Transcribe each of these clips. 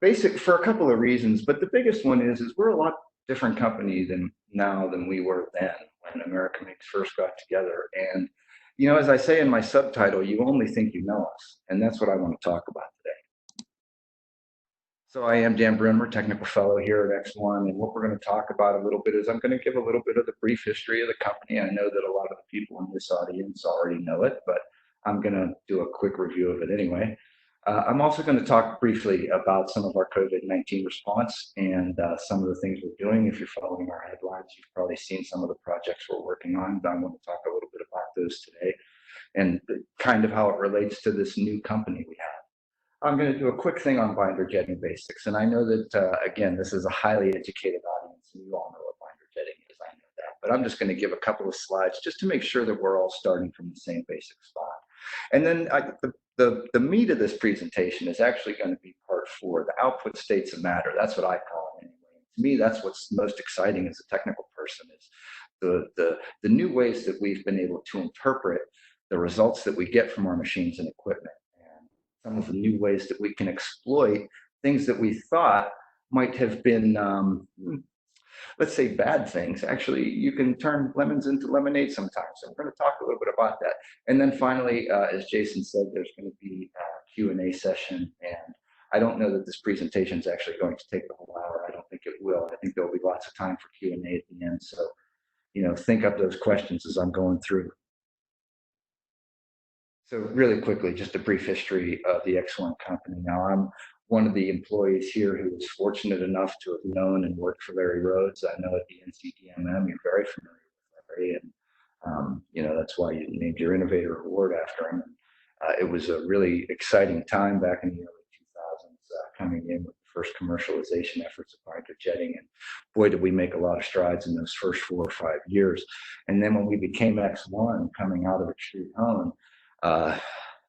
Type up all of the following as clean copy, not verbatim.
basic for a couple of reasons, but the biggest one is we're a lot different company than we were then when American Inks first got together. And you know, as I say in my subtitle, you only think you know us, and that's what I want to talk about today. So I am Dan Brunmer, technical fellow here at ExOne, and what we're going to talk about a little bit is I'm going to give a little bit of the brief history of the company. I know that a lot of the people in this audience already know it, but I'm going to do a quick review of it anyway. I'm also going to talk briefly about some of our COVID-19 response and some of the things we're doing. If you're following our headlines, you've probably seen some of the projects we're working on, but I want to talk a little bit about those today and kind of how it relates to this new company we have. I'm going to do a quick thing on binder jetting basics. And I know that, again, this is a highly educated audience, and you all know what binder jetting is, I know that. But I'm just going to give a couple of slides just to make sure that we're all starting from the same basic spot. And then the meat of this presentation is actually going to be part 4, the output states of matter. That's what I call it anyway. To me, that's what's most exciting as a technical person, is the new ways that we've been able to interpret the results that we get from our machines and equipment, and some of the new ways that we can exploit things that we thought might have been let's say bad things. Actually, you can turn lemons into lemonade sometimes. So we're going to talk a little bit about that. And then finally, as Jason said, there's going to be a Q&A session. And I don't know that this presentation is actually going to take the whole hour. I don't think it will. I think there'll be lots of time for Q&A at the end. So, you know, think up those questions as I'm going through. So really quickly, just a brief history of the ExOne Company. Now, I'm one of the employees here who was fortunate enough to have known and worked for Larry Rhodes. I know at the NCDMM, you're very familiar with Larry, and you know, that's why you named your Innovator Award after him. It was a really exciting time back in the early 2000s, coming in with the first commercialization efforts of binder jetting, and boy, did we make a lot of strides in those first 4 or 5 years. And then when we became ExOne, coming out of Extrude Hone,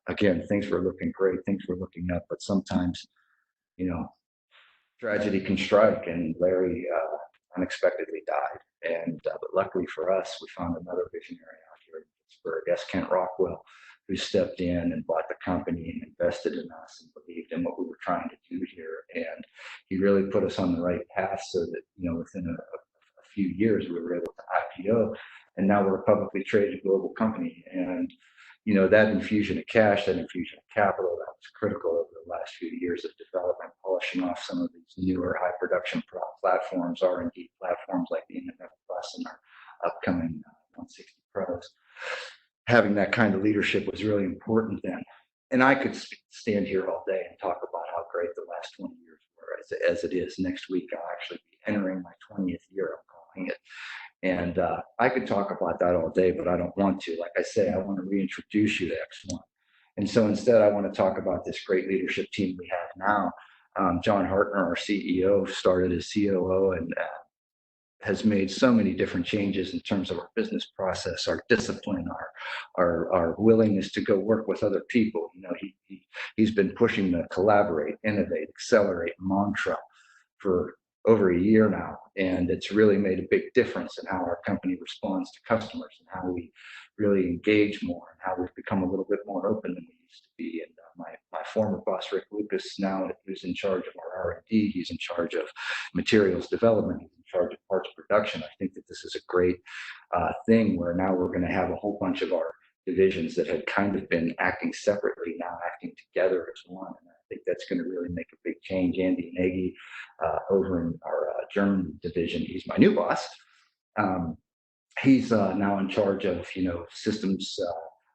again, things were looking great, things were looking up, but sometimes, you know, tragedy can strike, and Larry unexpectedly died. And but luckily for us, we found another visionary out here in Pittsburgh, S. Kent Rockwell, who stepped in and bought the company and invested in us and believed in what we were trying to do here. And he really put us on the right path, so that, you know, within a few years, we were able to IPO, and now we're a publicly traded global company. And you know, that infusion of cash, that infusion of capital, that was critical over the last few years of development, polishing off some of these newer high production platforms, R&D platforms like the Internet Plus and our upcoming 160 Pros. Having that kind of leadership was really important then. And I could stand here all day and talk about how great the last 20 years were. As it is, next week I'll actually be entering my 20th year, I'm calling it. And I could talk about that all day, but I don't want to. Like I say, I want to reintroduce you to ExOne. And so instead, I want to talk about this great leadership team we have now. John Hartner, our CEO, started as COO and has made so many different changes in terms of our business process, our discipline, our willingness to go work with other people. You know, he's been pushing the collaborate, innovate, accelerate mantra for over a year now, and it's really made a big difference in how our company responds to customers and how we really engage more and how we've become a little bit more open than we used to be. And my former boss, Rick Lucas, now who's in charge of our R&D, he's in charge of materials development, he's in charge of parts production. I think that this is a great thing where now we're going to have a whole bunch of our divisions that had kind of been acting separately now acting together as one. And I think that's going to really make a big change. Andy Nagy over in our German division, he's my new boss. He's now in charge of, you know, systems,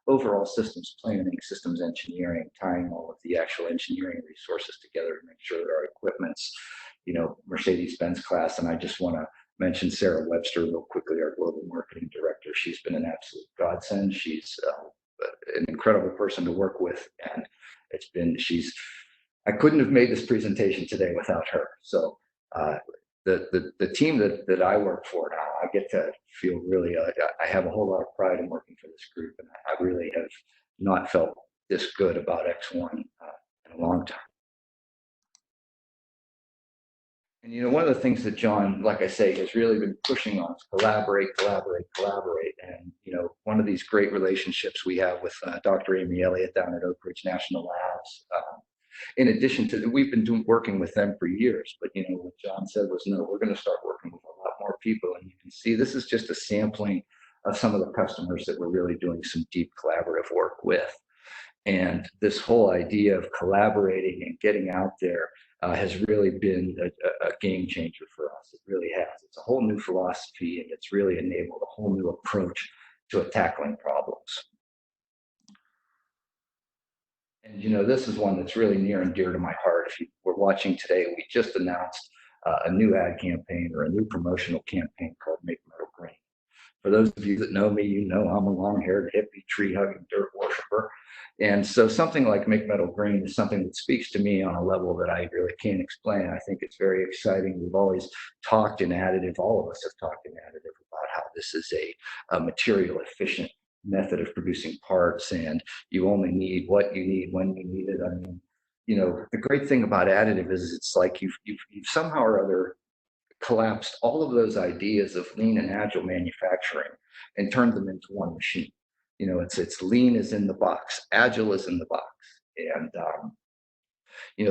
overall systems planning, systems engineering, tying all of the actual engineering resources together to make sure that our equipment's, you know, Mercedes-Benz class. And I just want to mention Sarah Webster real quickly, our global marketing director. She's been an absolute godsend. She's an incredible person to work with, and it's been, I couldn't have made this presentation today without her. So the team that I work for now, I get to feel really, I have a whole lot of pride in working for this group, and I really have not felt this good about ExOne in a long time. And, you know, one of the things that John, like I say, has really been pushing on is collaborate, collaborate, collaborate. And, you know, one of these great relationships we have with Dr. Amy Elliott down at Oak Ridge National Labs, in addition to, we've been working with them for years, but what John said was, no, we're going to start working with a lot more people. And you can see this is just a sampling of some of the customers that we're really doing some deep collaborative work with. And this whole idea of collaborating and getting out there has really been a game changer for us. It really has. It's a whole new philosophy, and it's really enabled a whole new approach to tackling problems. And this is one that's really near and dear to my heart. If you were watching today, we just announced a new ad campaign or a new promotional campaign called Make Metal Green. For those of you that know me, I'm a long-haired, hippie, tree-hugging dirt worshiper. And so something like Make Metal Green is something that speaks to me on a level that I really can't explain. I think it's very exciting. We've always talked in additive, all of us have talked in additive about how this is a material efficient method of producing parts, and you only need what you need when you need it. I mean, the great thing about additive is it's like you've somehow or other collapsed all of those ideas of lean and agile manufacturing and turned them into one machine. It's lean is in the box, agile is in the box. And,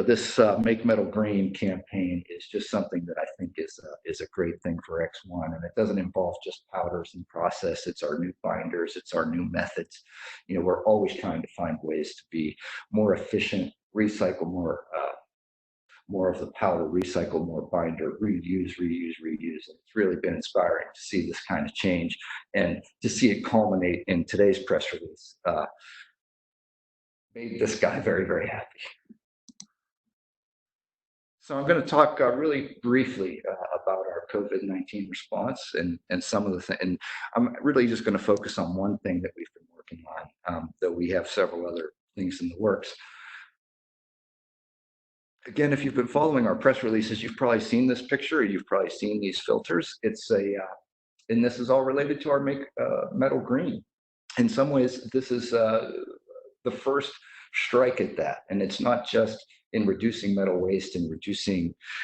this Make Metal Green campaign is just something that I think is a great thing for ExOne. And it doesn't involve just powders and process. It's our new binders. It's our new methods. We're always trying to find ways to be more efficient, recycle more of the powder, recycle more binder, reuse. And it's really been inspiring to see this kind of change and to see it culminate in today's press release. Made this guy very, very happy. So I'm going to talk really briefly about our COVID-19 response and some of the things. And I'm really just going to focus on one thing that we've been working on, though we have several other things in the works. Again, if you've been following our press releases, you've probably seen this picture. You've probably seen these filters. And this is all related to our Make Metal Green. In some ways, this is the first strike at that. And it's not just in reducing metal waste and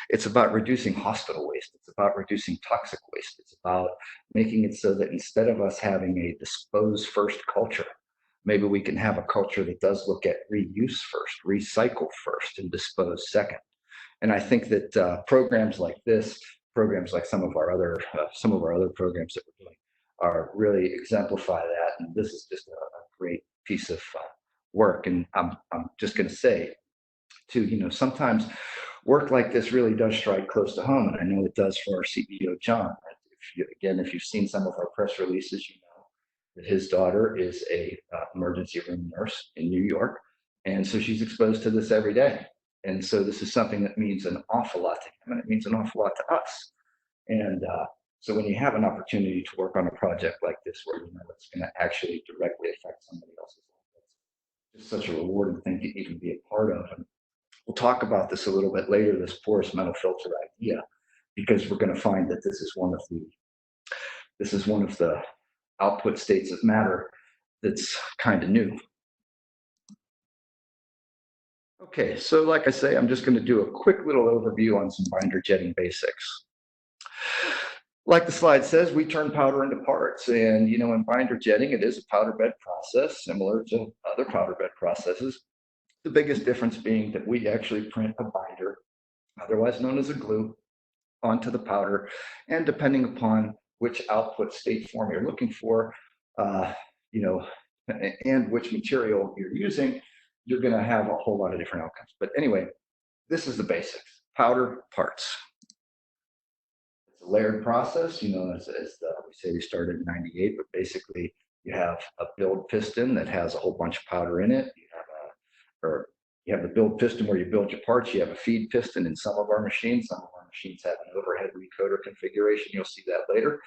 it's about reducing hospital waste. It's about reducing toxic waste. It's about making it so that instead of us having a dispose first culture, maybe we can have a culture that does look at reuse first, recycle first, and dispose second. And I think that programs like this, programs like some of our other programs that we're doing, are really exemplify that. And this is just a great piece of work. And I'm just going to say, too, sometimes work like this really does strike close to home, and I know it does for our CEO John. If you've seen some of our press releases, that his daughter is a emergency room nurse in New York, and so she's exposed to this every day. And so this is something that means an awful lot to him, and it means an awful lot to us. And so when you have an opportunity to work on a project like this, where it's going to actually directly affect somebody else's life, it's just such a rewarding thing to even be a part of. And we'll talk about this a little bit later, this porous metal filter idea, because we're going to find that this is one of the output states of matter that's kind of new. Okay, so like I say, I'm just going to do a quick little overview on some binder jetting basics. Like the slide says, we turn powder into parts, and in binder jetting, it is a powder bed process similar to other powder bed processes. The biggest difference being that we actually print a binder, otherwise known as a glue, onto the powder, and depending upon which output state form you're looking for, and which material you're using, you're going to have a whole lot of different outcomes. But anyway, this is the basics: powder, parts. It's a layered process, we say we started in '98, but basically you have a build piston that has a whole bunch of powder in it. You have the build piston where you build your parts. You have a feed piston in some of our machines. Some of our machines have an overhead recoder configuration. You'll see that later.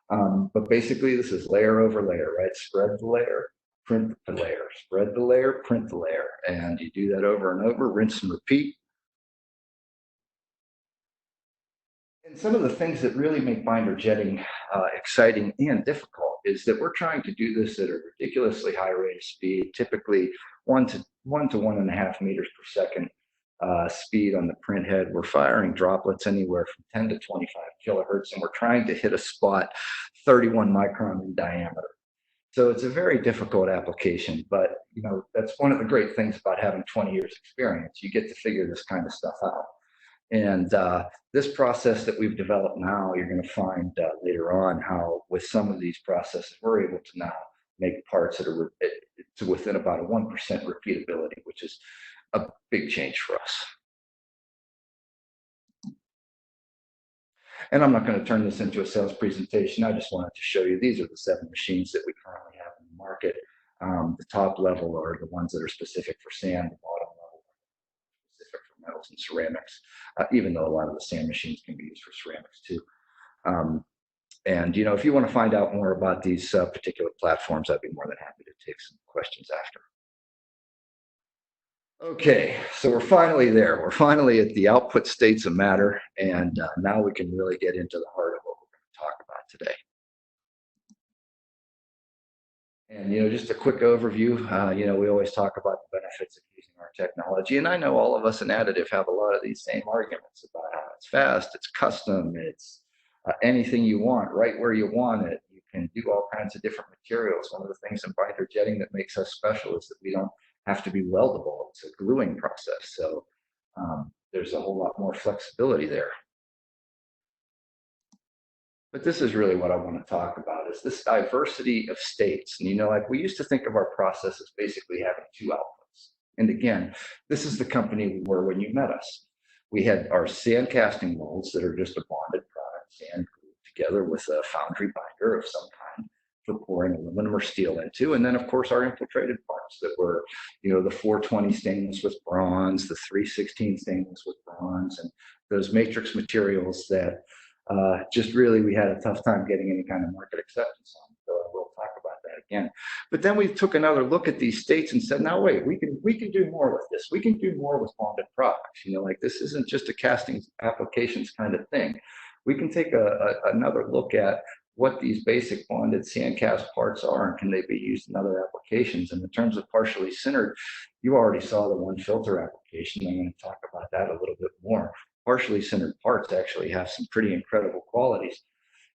But basically, this is layer over layer, right? Spread the layer, print the layer, spread the layer, print the layer. And you do that over and over, rinse and repeat. And some of the things that really make binder jetting exciting and difficult is that we're trying to do this at a ridiculously high rate of speed, typically 1 to 1.5 meters per second speed on the print head. We're firing droplets anywhere from 10 to 25 kilohertz, and we're trying to hit a spot 31 micron in diameter. So it's a very difficult application, but you know, that's one of the great things about having 20 years experience. You get to figure this kind of stuff out. And this process that we've developed now, you're going to find later on how with some of these processes, we're able to now make parts that are to within about a 1% repeatability, which is a big change for us. And I'm not going to turn this into a sales presentation. I just wanted to show you, these are the 7 machines that we currently have in the market. The top level are the ones that are specific for sand, the bottom level specific for metals and ceramics, even though a lot of the sand machines can be used for ceramics too. And you know, if you want to find out more about these particular platforms, I'd be more than happy to take some questions after. Okay, so we're finally there. We're finally at the output states of matter, and now we can really get into the heart of what we're going to talk about today. And you know, just a quick overview. You know, we always talk about the benefits of using our technology, and I know all of us in additive have a lot of these same arguments about how it's fast, it's custom, it's anything you want, right where you want it. You can do all kinds of different materials. One of the things in binder jetting that makes us special is that we don't have to be weldable. It's a gluing process. So there's a whole lot more flexibility there. But this is really what I want to talk about, is this diversity of states. And you know, like we used to think of our process as basically having 2 outputs. And again, this is the company we were when you met us. We had our sand casting molds that are just a bonded product, sand glued together with a foundry binder of some kind for pouring aluminum or steel into. And then of course our infiltrated parts that were, you know, the 420 stainless with bronze, the 316 stainless with bronze, and those matrix materials that just really we had a tough time getting any kind of market acceptance on. So we'll talk about that again. But then we took another look at these states and said, now wait, we can do more with this. We can do more with bonded products. You know, like this isn't just a casting applications kind of thing. We can take another look at what these basic bonded sand cast parts are and can they be used in other applications. And in terms of partially sintered, you already saw the one filter application. I'm going to talk about that a little bit more. Partially sintered parts actually have some pretty incredible qualities.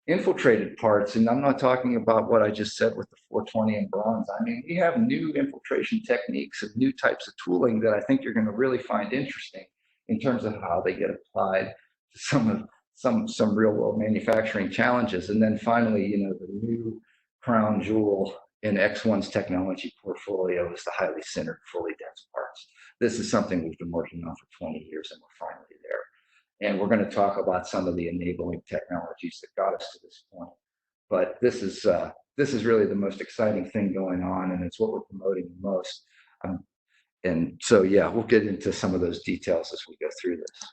Infiltrated parts, and I'm not talking about what I just said with the 420 and bronze. I mean, we have new infiltration techniques and new types of tooling that I think you're going to really find interesting in terms of how they get applied to some real world manufacturing challenges. And then finally, you know, the new crown jewel in ExOne's technology portfolio is the highly sintered, fully dense parts. This is something we've been working on for 20 years, and we're finally there. And we're going to talk about some of the enabling technologies that got us to this point. But this is really the most exciting thing going on, and it's what we're promoting the most. And so, yeah, we'll get into some of those details as we go through this.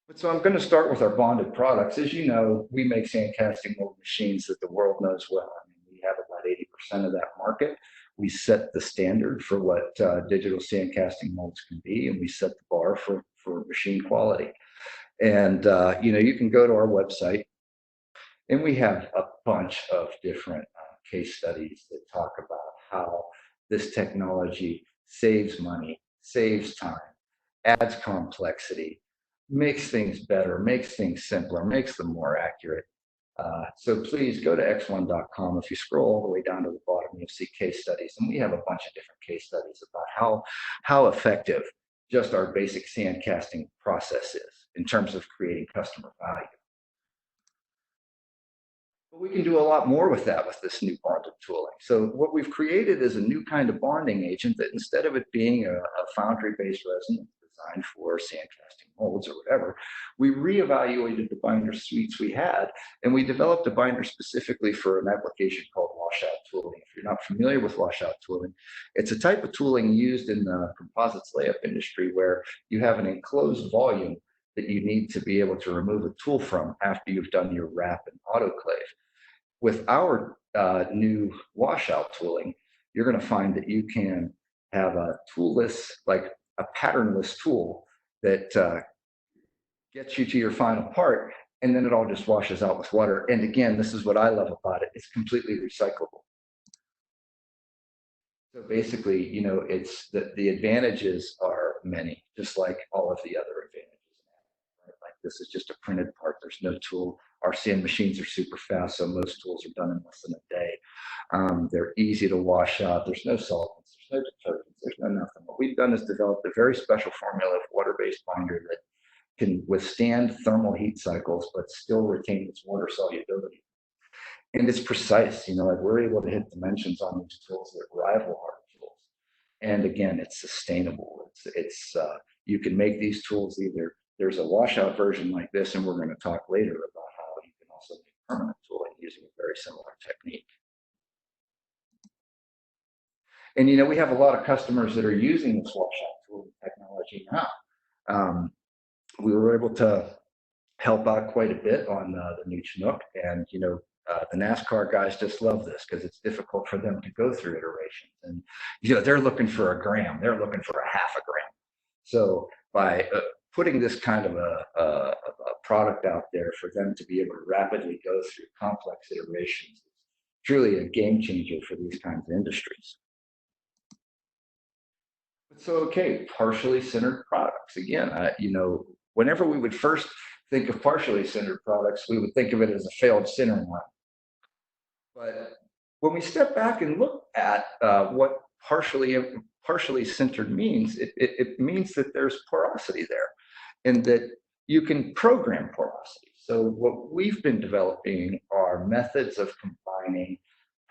But so I'm going to start with our bonded products. As you know, we make sand casting mold machines that the world knows well. I mean, we have about 80% of that market. We set the standard for what digital sand casting molds can be, and we set the bar for machine quality. And you know, you can go to our website, and we have a bunch of different case studies that talk about how this technology saves money, saves time, adds complexity, makes things better, makes things simpler, makes them more accurate. So please go to exone.com. If you scroll all the way down to the bottom, you'll see case studies. And we have a bunch of different case studies about how effective just our basic sand casting process is in terms of creating customer value. But we can do a lot more with that with this new bonded tooling. So what we've created is a new kind of bonding agent that instead of it being a foundry-based resin designed for sand casting molds or whatever, we reevaluated the binder suites we had, and we developed a binder specifically for an application called washout tooling. If you're not familiar with washout tooling, it's a type of tooling used in the composites layup industry where you have an enclosed volume that you need to be able to remove a tool from after you've done your wrap and autoclave. With our new washout tooling, you're going to find that you can have a toolless, like a patternless tool that gets you to your final part, and then it all just washes out with water. And again, this is what I love about it. It's completely recyclable. So basically, you know, it's the advantages are many, just like all of the other advantages. Right? Like this is just a printed part. There's no tool. Our sand machines are super fast, so most tools are done in less than a day. They're easy to wash out. There's no solvents, there's no detergents, there's no nothing. What we've done is developed a very special formula of water-based binder that can withstand thermal heat cycles, but still retain its water solubility. And it's precise, like we're able to hit dimensions on these tools that rival hard tools. And again, it's sustainable. You can make these tools either, there's a washout version like this, and we're going to talk later about how you can also make permanent tooling using a very similar technique. And we have a lot of customers that are using this washout tooling technology now. We were able to help out quite a bit on the new Chinook, and the NASCAR guys just love this because it's difficult for them to go through iterations, and they're looking for a gram, they're looking for a half a gram. So by putting this kind of a product out there for them to be able to rapidly go through complex iterations, it's truly a game changer for these kinds of industries. So okay, partially centered products. Again, whenever we would first think of partially centered products, we would think of it as a failed centering line. But when we step back and look at what partially centered means, it means that there's porosity there, and that you can program porosity. So what we've been developing are methods of combining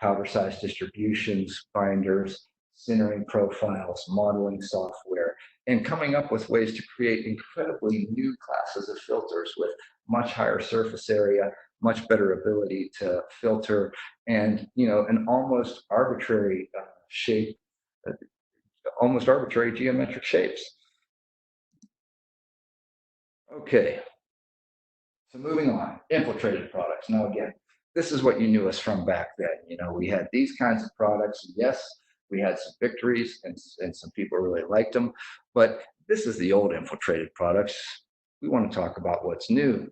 powder size distributions, binders, centering profiles, modeling software, and coming up with ways to create incredibly new classes of filters with much higher surface area, much better ability to filter, and an almost arbitrary shape, almost arbitrary geometric shapes. Okay, so moving on, infiltrated products. Now again, this is what you knew us from back then. We had these kinds of products. Yes, we had some victories, and some people really liked them, but this is the old infiltrated products. We want to talk about what's new.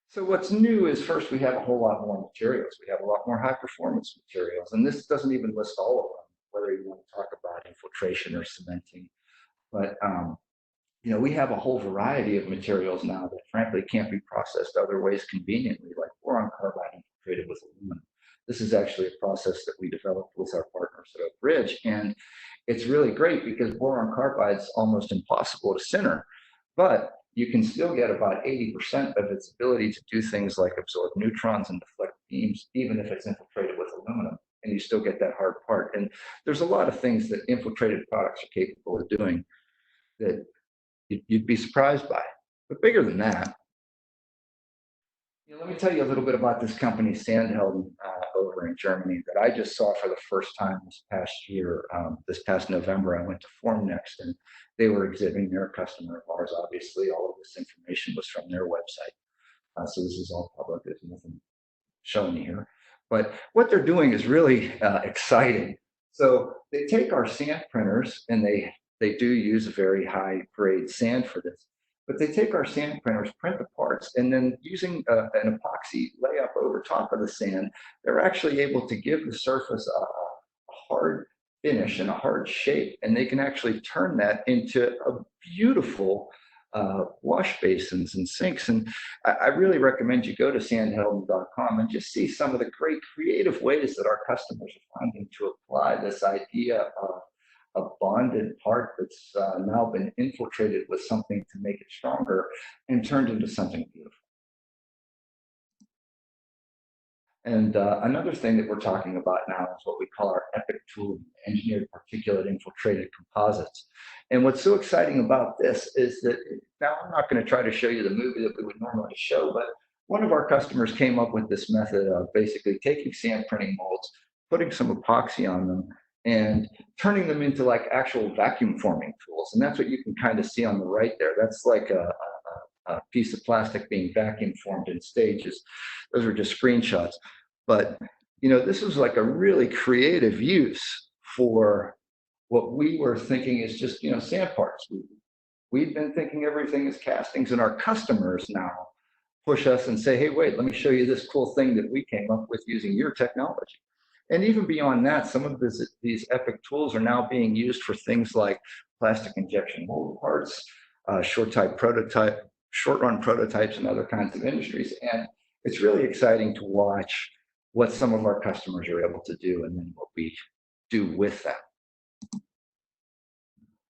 So what's new is, first, we have a whole lot more materials. We have a lot more high performance materials, and this doesn't even list all of them, whether you want to talk about infiltration or cementing. But we have a whole variety of materials now that frankly can't be processed other ways conveniently, like boron carbide infiltrated with aluminum. This is actually a process that we developed with our partners at Oak Ridge, and it's really great because boron carbide is almost impossible to center, but you can still get about 80% of its ability to do things like absorb neutrons and deflect beams, even if it's infiltrated with aluminum, and you still get that hard part. And there's a lot of things that infiltrated products are capable of doing that you'd be surprised by. But bigger than that, let me tell you a little bit about this company, Sandhelm, over in Germany, that I just saw for the first time this past year. This past November, I went to Formnext, and they were exhibiting. Their customer of ours. Obviously, all of this information was from their website. So this is all public. There's nothing shown here. But what they're doing is really exciting. So they take our sand printers, and they do use a very high grade sand for this. But they take our sand printers, print the parts, and then using an epoxy layup over top of the sand, they're actually able to give the surface a hard finish and a hard shape, and they can actually turn that into a beautiful wash basins and sinks. And I really recommend you go to sandhelm.com and just see some of the great creative ways that our customers are finding to apply this idea of a bonded part that's now been infiltrated with something to make it stronger and turned into something beautiful. And another thing that we're talking about now is what we call our EPIC tool, engineered particulate infiltrated composites. And what's so exciting about this is that, now I'm not going to try to show you the movie that we would normally show, but one of our customers came up with this method of basically taking sand printing molds, putting some epoxy on them, and turning them into like actual vacuum forming tools. And that's what you can kind of see on the right there. That's like a piece of plastic being vacuum formed in stages. Those are just screenshots. But, this was like a really creative use for what we were thinking is just, sand parts. We've been thinking everything is castings, and our customers now push us and say, hey, wait, let me show you this cool thing that we came up with using your technology. And even beyond that, some of these EPIC tools are now being used for things like plastic injection mold parts, short-run prototypes, and other kinds of industries. And it's really exciting to watch what some of our customers are able to do, and then what we do with them.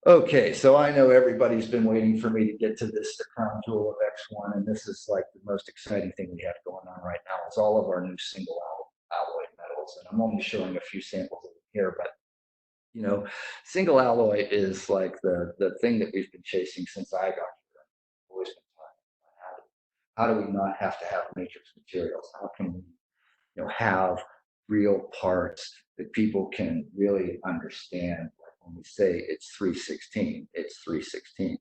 Okay, so I know everybody's been waiting for me to get to this, the crown jewel of ExOne, and this is like the most exciting thing we have going on right now. It's all of our new single alloy metals, and I'm only showing a few samples of them here, but you know, single alloy is like the thing that we've been chasing since I got here. I've always been talking about how do we not have to have matrix materials? How can we, have real parts that people can really understand? Like when we say it's 316, it's 316.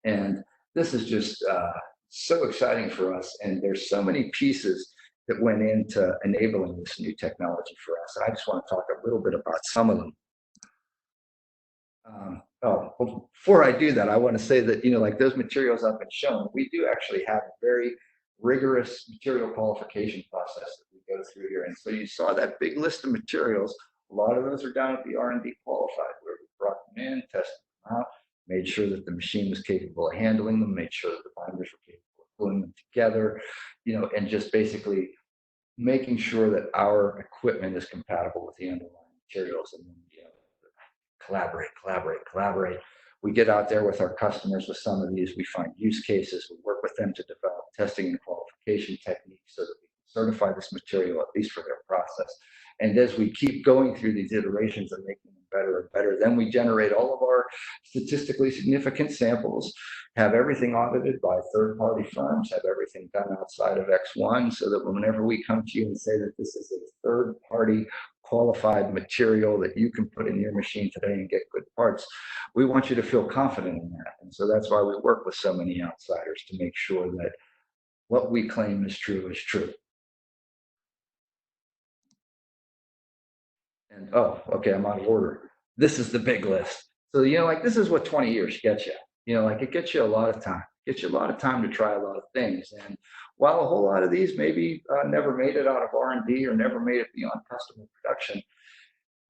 And this is just so exciting for us. And there's so many pieces that went into enabling this new technology for us. I just want to talk a little bit about some of them. Well, before I do that, I want to say that, like those materials I've been shown, we do actually have a very rigorous material qualification process that we go through here. And so you saw that big list of materials. A lot of those are down at the R&D qualified, where we brought them in, tested them out, made sure that the machine was capable of handling them, made sure that the binders were capable of pulling them together, and just basically making sure that our equipment is compatible with the underlying materials. And then, collaborate. We get out there with our customers with some of these. We find use cases. We work with them to develop testing and qualification techniques so that we can certify this material, at least for their process. And as we keep going through these iterations and making them better and better, then we generate all of our statistically significant samples, have everything audited by third-party firms, have everything done outside of ExOne, so that whenever we come to you and say that this is a third-party qualified material that you can put in your machine today and get good parts, we want you to feel confident in that. And so that's why we work with so many outsiders, to make sure that what we claim is true is true. And okay, I'm out of order. This is the big list. So, like this is what 20 years gets you. Like it gets you a lot of time. It gets you a lot of time to try a lot of things. And while a whole lot of these maybe never made it out of R&D or never made it beyond customer production,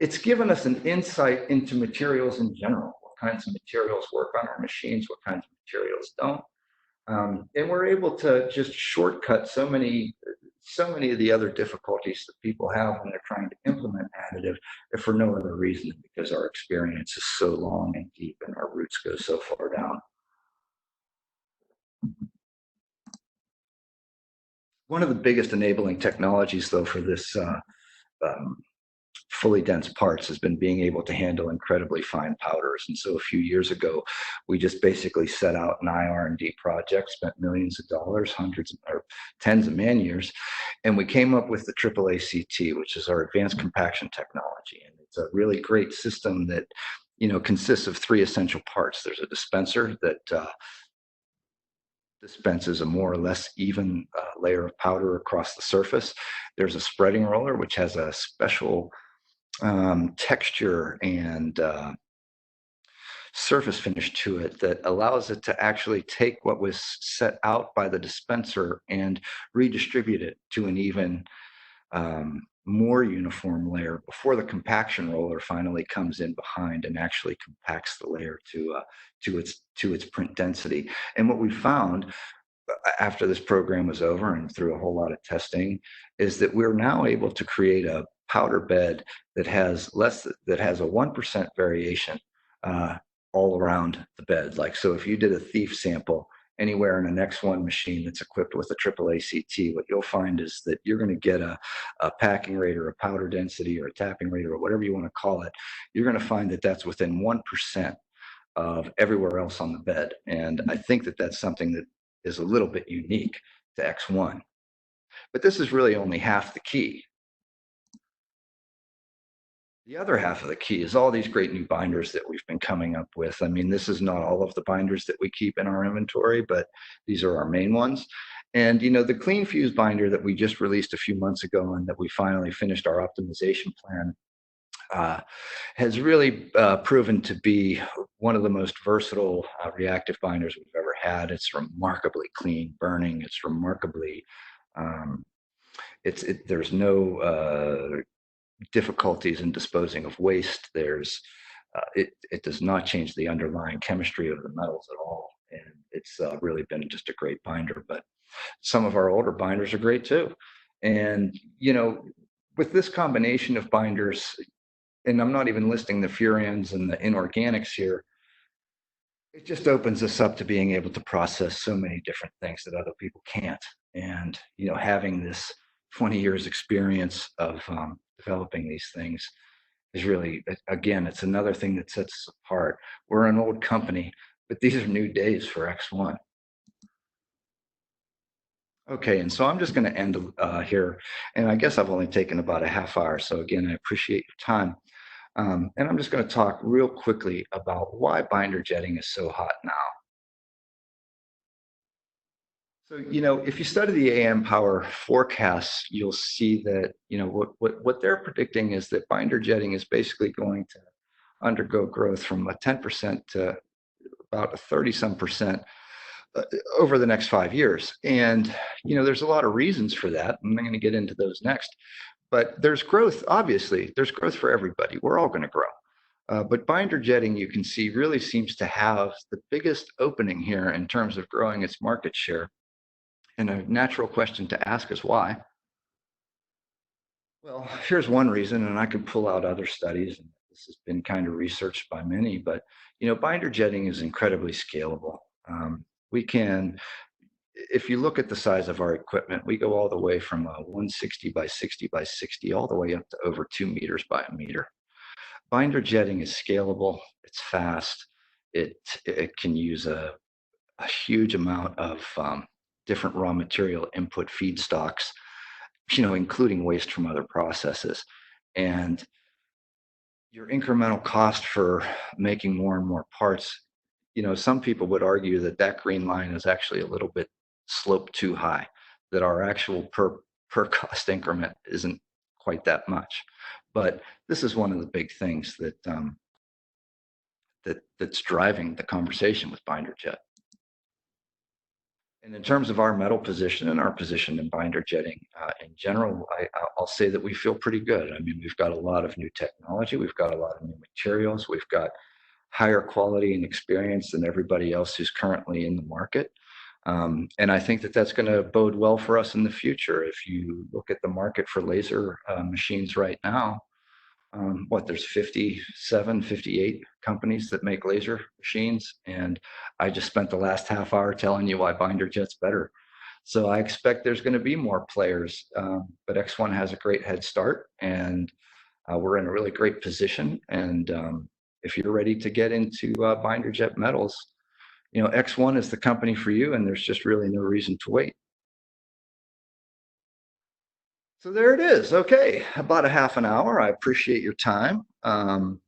it's given us an insight into materials in general. What kinds of materials work on our machines, what kinds of materials don't. And we're able to just shortcut so many of the other difficulties that people have when they're trying to implement additive, if for no other reason, because our experience is so long and deep and our roots go so far down. One of the biggest enabling technologies, though, for this fully dense parts has been being able to handle incredibly fine powders. And so a few years ago, we just basically set out an IR&D project, spent millions of dollars, hundreds or tens of man years, and we came up with the AAACT, which is our advanced compaction technology. And it's a really great system that, consists of three essential parts. There's a dispenser that dispenses a more or less even layer of powder across the surface. There's a spreading roller, which has a special texture and surface finish to it that allows it to actually take what was set out by the dispenser and redistribute it to an even more uniform layer before the compaction roller finally comes in behind and actually compacts the layer to its print density. And what we found after this program was over and through a whole lot of testing is that we're now able to create a powder bed that has a 1% variation all around the bed. Like, so if you did a thief sample anywhere in an ExOne machine that's equipped with a AAACT, what you'll find is that you're going to get a packing rate or a powder density or a tapping rate or whatever you want to call it. You're going to find that that's within 1% of everywhere else on the bed. And I think that that's something that is a little bit unique to ExOne. But this is really only half the key. The other half of the key is all these great new binders that we've been coming up with. I mean, this is not all of the binders that we keep in our inventory, but these are our main ones. And, the Clean Fuse binder that we just released a few months ago and that we finally finished our optimization plan has really proven to be one of the most versatile reactive binders we've ever had. It's remarkably clean burning. It's remarkably, there's no difficulties in disposing of waste. There's it does not change the underlying chemistry of the metals at all, and it's really been just a great binder. But some of our older binders are great too, and with this combination of binders, and I'm not even listing the furans and the inorganics here, it just opens us up to being able to process so many different things that other people can't. And, you know, having this 20 years experience of developing these things is really, again, it's another thing that sets us apart. We're an old company, but these are new days for ExOne. Okay, and so I'm just going to end here, and I guess I've only taken about a half hour. So again, I appreciate your time. And I'm just going to talk real quickly about why binder jetting is so hot now. So, you know, if you study the AM power forecasts, you'll see that, you know, what they're predicting is that binder jetting is basically going to undergo growth from a 10% to about a 30-some% over the next 5 years. And, you know, there's a lot of reasons for that. I'm going to get into those next. But there's growth, obviously, there's growth for everybody. We're all going to grow. But binder jetting, you can see, really seems to have the biggest opening here in terms of growing its market share. And a natural question to ask is why? Well, here's one reason, and I could pull out other studies, and this has been kind of researched by many, but, you know, binder jetting is incredibly scalable. We can, if you look at the size of our equipment, we go all the way from a 160 by 60 by 60, all the way up to over 2 meters by a meter. Binder jetting is scalable, it's fast, it can use a huge amount of different raw material input feedstocks, you know, including waste from other processes. And your incremental cost for making more and more parts, you know, some people would argue that that green line is actually a little bit sloped too high, that our actual per cost increment isn't quite that much. But this is one of the big things that that's driving the conversation with binder jet. And in terms of our metal position and our position in binder jetting in general, I'll say that we feel pretty good. I mean, we've got a lot of new technology, we've got a lot of new materials, we've got higher quality and experience than everybody else who's currently in the market. And I think that that's going to bode well for us in the future. If you look at the market for laser machines right now, there's 57, 58 companies that make laser machines. And I just spent the last half hour telling you why binder jet's better. So I expect there's going to be more players, but ExOne has a great head start, and we're in a really great position. And if you're ready to get into binder jet metals, you know, ExOne is the company for you, and there's just really no reason to wait. So there it is. Okay, about a half an hour. I appreciate your time. And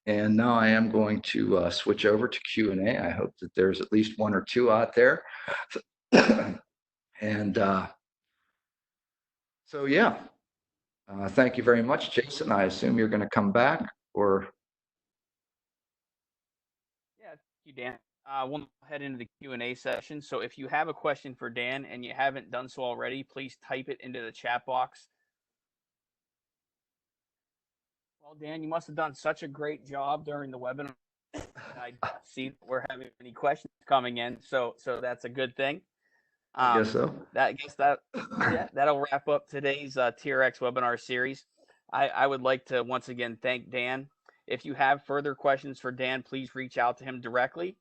now I am going to switch over to Q&A. I hope that there's at least one or two out there. And so, yeah, thank you very much, Jason. I assume you're going to come back, or? Yeah, thank you, Dan. We'll head into the Q&A session. So if you have a question for Dan and you haven't done so already, please type it into the chat box. Well, Dan, you must have done such a great job during the webinar. I see that we're having any questions coming in, so that's a good thing. I guess so. That'll wrap up today's TRX webinar series. I would like to once again thank Dan. If you have further questions for Dan, please reach out to him directly.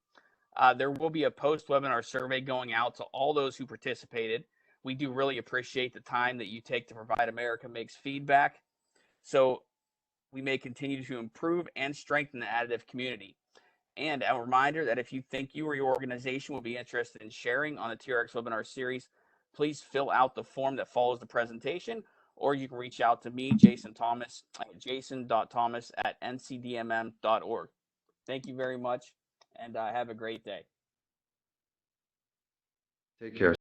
There will be a post-webinar survey going out to all those who participated. We do really appreciate the time that you take to provide America Makes feedback, so we may continue to improve and strengthen the additive community. And a reminder that if you think you or your organization will be interested in sharing on the TRX webinar series, please fill out the form that follows the presentation, or you can reach out to me, Jason Thomas, at jason.thomas@ncdmm.org. Thank you very much, and have a great day. Take care.